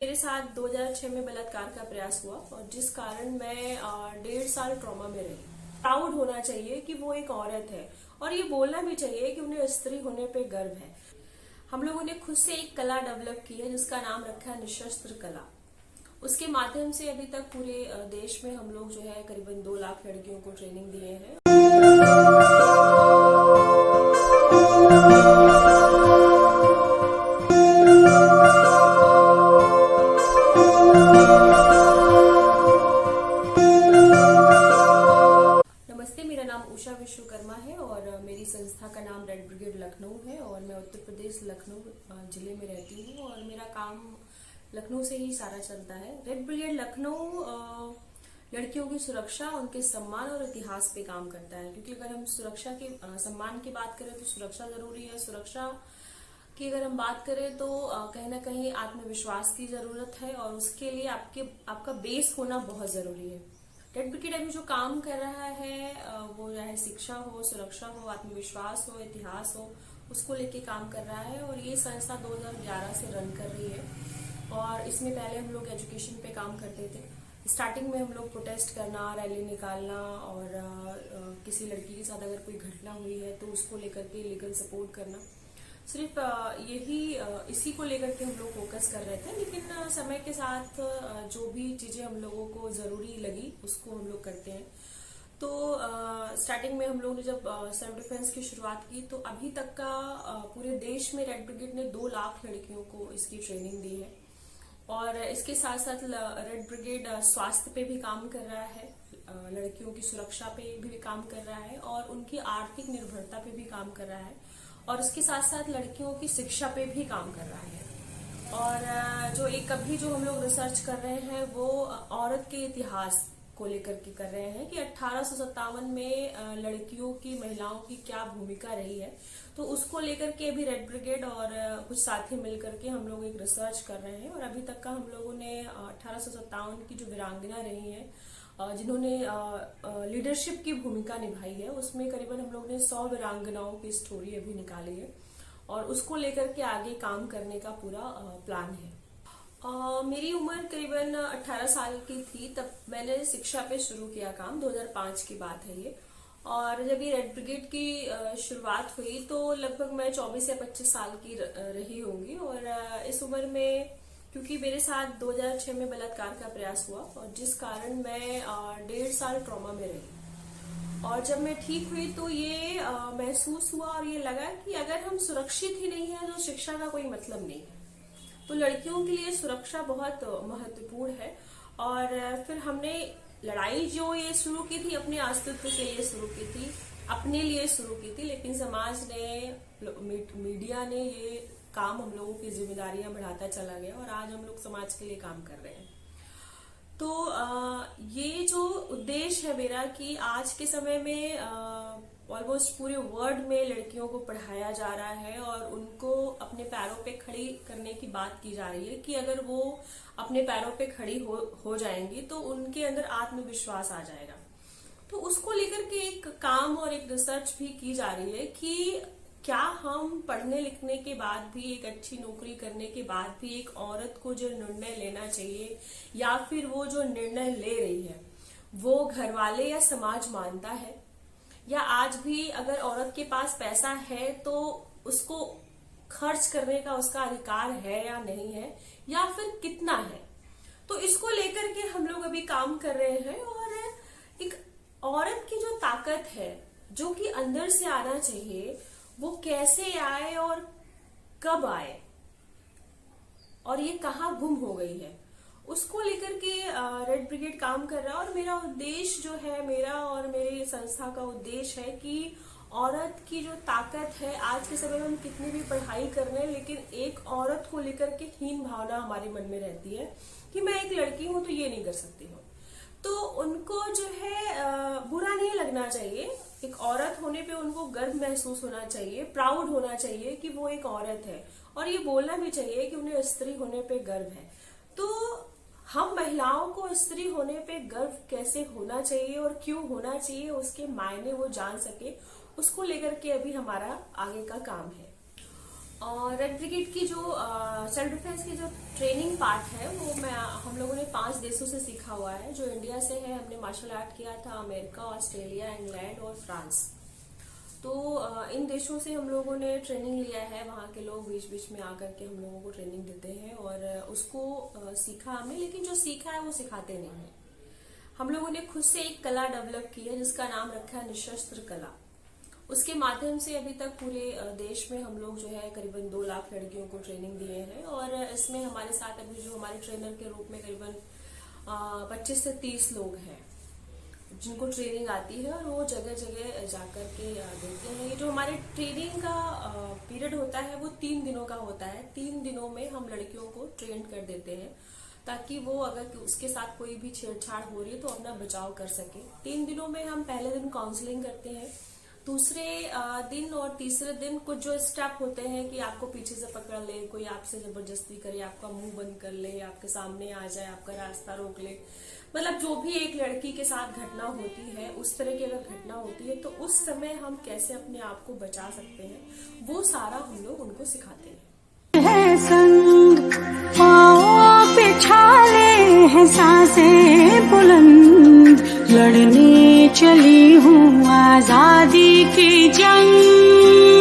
मेरे साथ 2006 में बलात्कार का प्रयास हुआ और जिस कारण मैं 1.5 साल ट्रॉमा में रही। प्राउड होना चाहिए कि वो एक औरत है और ये बोलना भी चाहिए कि उन्हें स्त्री होने पे गर्व है। हम लोगों ने खुद से एक कला डेवलप की है जिसका नाम रखा है निशस्त्र कला। उसके माध्यम से अभी तक पूरे देश में हम लोग जो है करीबन 2 लाख लड़कियों को ट्रेनिंग दिए हैं। नमस्ते, मेरा नाम उषा विश्वकर्मा है और मेरी संस्था का नाम रेड ब्रिगेड लखनऊ है और मैं उत्तर प्रदेश लखनऊ जिले में रहती हूँ और मेरा काम लखनऊ से ही सारा चलता है। रेड ब्रिगेड लखनऊ लड़कियों की सुरक्षा, उनके सम्मान और इतिहास पे काम करता है, क्योंकि अगर हम सुरक्षा के सम्मान की बात करें तो सुरक्षा जरूरी है। सुरक्षा की अगर हम बात करें तो कहीं ना कहीं आत्मविश्वास की जरूरत है और उसके लिए आपका बेस होना बहुत जरूरी है। रेड ब्रिगेड अभी जो काम कर रहा है वो चाहे शिक्षा हो, सुरक्षा हो, आत्मविश्वास हो, इतिहास हो, उसको लेके काम कर रहा है और ये संस्था 2011 से रन कर रही है। और इसमें पहले हम लोग एजुकेशन पे काम करते थे। स्टार्टिंग में हम लोग प्रोटेस्ट करना, रैली निकालना और किसी लड़की के साथ अगर कोई घटना हुई है तो उसको लेकर के लीगल सपोर्ट करना, सिर्फ इसी को लेकर के हम लोग फोकस कर रहे थे। लेकिन समय के साथ जो भी चीजें हम लोगों को जरूरी लगी उसको हम लोग करते हैं। तो स्टार्टिंग में हम लोग ने जब सेल्फ डिफेंस की शुरुआत की तो अभी तक का पूरे देश में रेड ब्रिगेड ने 2 लाख लड़कियों को इसकी ट्रेनिंग दी है। और इसके साथ साथ रेड ब्रिगेड स्वास्थ्य पे भी काम कर रहा है, लड़कियों की सुरक्षा पे भी काम कर रहा है और उनकी आर्थिक निर्भरता पे भी काम कर रहा है और इसके साथ साथ लड़कियों की शिक्षा पे भी काम कर रहा है। और जो हम लोग रिसर्च कर रहे हैं वो औरत के इतिहास को लेकर के कर रहे हैं कि 1857 में लड़कियों की, महिलाओं की क्या भूमिका रही है। तो उसको लेकर के भी रेड ब्रिगेड और कुछ साथी मिलकर के हम लोग एक रिसर्च कर रहे हैं और अभी तक का हम लोगों ने 1857 की जो वीरांगना रही है, जिन्होंने लीडरशिप की भूमिका निभाई है, उसमें करीबन हम लोग ने 100 वीरांगनाओं की स्टोरी अभी निकाली है और उसको लेकर के आगे काम करने का पूरा प्लान है। मेरी उम्र करीबन 18 साल की थी तब मैंने शिक्षा पे शुरू किया काम। 2005 की बात है ये। और जब ये रेड ब्रिगेड की शुरुआत हुई तो लगभग मैं 24 या 25 साल की रही होंगी। और इस उम्र में क्योंकि मेरे साथ 2006 में बलात्कार का प्रयास हुआ और जिस कारण मैं 1.5 साल ट्रॉमा में रही। और जब मैं ठीक हुई तो ये महसूस हुआ और ये लगा कि अगर हम सुरक्षित ही नहीं है तो शिक्षा का कोई मतलब नहीं है। तो लड़कियों के लिए सुरक्षा बहुत महत्वपूर्ण है। और फिर हमने लड़ाई जो ये शुरू की थी अपने अस्तित्व के लिए शुरू की थी, अपने लिए शुरू की थी, लेकिन समाज ने, मीडिया ने ये काम हम लोगों की जिम्मेदारियां बढ़ाता चला गया और आज हम लोग समाज के लिए काम कर रहे हैं। तो ये जो उद्देश्य है मेरा कि आज के समय में ऑलमोस्ट पूरे वर्ल्ड में लड़कियों को पढ़ाया जा रहा है और उनको अपने पैरों पे खड़ी करने की बात की जा रही है कि अगर वो अपने पैरों पे खड़ी हो जाएंगी तो उनके अंदर आत्मविश्वास आ जाएगा। तो उसको लेकर के एक काम और एक रिसर्च भी की जा रही है कि क्या हम पढ़ने लिखने के बाद भी, एक अच्छी नौकरी करने के बाद भी एक औरत को जो निर्णय लेना चाहिए या फिर वो जो निर्णय ले रही है वो घर वाले या समाज मानता है, या आज भी अगर औरत के पास पैसा है तो उसको खर्च करने का उसका अधिकार है या नहीं है, या फिर कितना है। तो इसको लेकर के हम लोग अभी काम कर रहे हैं और एक औरत की जो ताकत है जो कि अंदर से आना चाहिए वो कैसे आए और कब आए और ये कहाँ गुम हो गई है, उसको लेकर के रेड ब्रिगेड काम कर रहा है। और मेरा उद्देश्य जो है, मेरा और मेरी संस्था का उद्देश्य है कि औरत की जो ताकत है, आज के समय में हम कितनी भी पढ़ाई कर रहे हैं लेकिन एक औरत को लेकर के हीन भावना हमारे मन में रहती है कि मैं एक लड़की हूं तो ये नहीं कर सकती हूँ। तो उनको जो है बुरा नहीं लगना चाहिए। एक औरत होने पे उनको गर्व महसूस होना चाहिए, प्राउड होना चाहिए कि वो एक औरत है और ये बोलना भी चाहिए कि उन्हें स्त्री होने पे गर्व है। तो हम महिलाओं को स्त्री होने पे गर्व कैसे होना चाहिए और क्यों होना चाहिए, उसके मायने वो जान सके, उसको लेकर के अभी हमारा आगे का काम है। और रेड ब्रिगेड की जो सेल्फ डिफेंस की जो ट्रेनिंग पार्ट है वो हम लोगों ने 5 देशों से सीखा हुआ है। जो इंडिया से है हमने मार्शल आर्ट किया था अमेरिका, ऑस्ट्रेलिया, इंग्लैंड और फ्रांस। तो इन देशों से हम लोगों ने ट्रेनिंग लिया है। वहाँ के लोग बीच बीच में आकर के हम लोगों को ट्रेनिंग देते हैं और उसको सीखा हमने, लेकिन जो सीखा है वो सिखाते नहीं है। हम लोगों ने खुद से एक कला डेवलप की है जिसका नाम रखा है निशस्त्र कला। उसके माध्यम से अभी तक पूरे देश में हम लोग जो है करीबन 2 लाख लड़कियों को ट्रेनिंग दिए हैं और इसमें हमारे साथ अभी जो हमारे ट्रेनर के रूप में करीबन 25 से 30 लोग हैं जिनको ट्रेनिंग आती है और वो जगह जगह जाकर के देते हैं। ये जो हमारे ट्रेनिंग का पीरियड होता है वो 3 दिनों का होता है। 3 दिनों में हम लड़कियों को ट्रेन कर देते हैं ताकि वो अगर उसके साथ कोई भी छेड़छाड़ हो रही है तो अपना बचाव कर सके। 3 दिनों में हम पहले दिन काउंसलिंग करते हैं, दूसरे दिन और तीसरे दिन कुछ जो स्टेप होते हैं कि आपको पीछे से पकड़ ले, कोई आपसे जबरदस्ती करे, आपका मुंह बंद कर ले, आपके सामने आ जाए, आपका रास्ता रोक ले, मतलब जो भी एक लड़की के साथ घटना होती है उस तरह की अगर घटना होती है तो उस समय हम कैसे अपने आप को बचा सकते हैं वो सारा हम लोग उनको सिखाते हैं। संग पाँव पे छाले हैं सांसें बुलंद, लड़ने चली हूँ आजादी की जंग।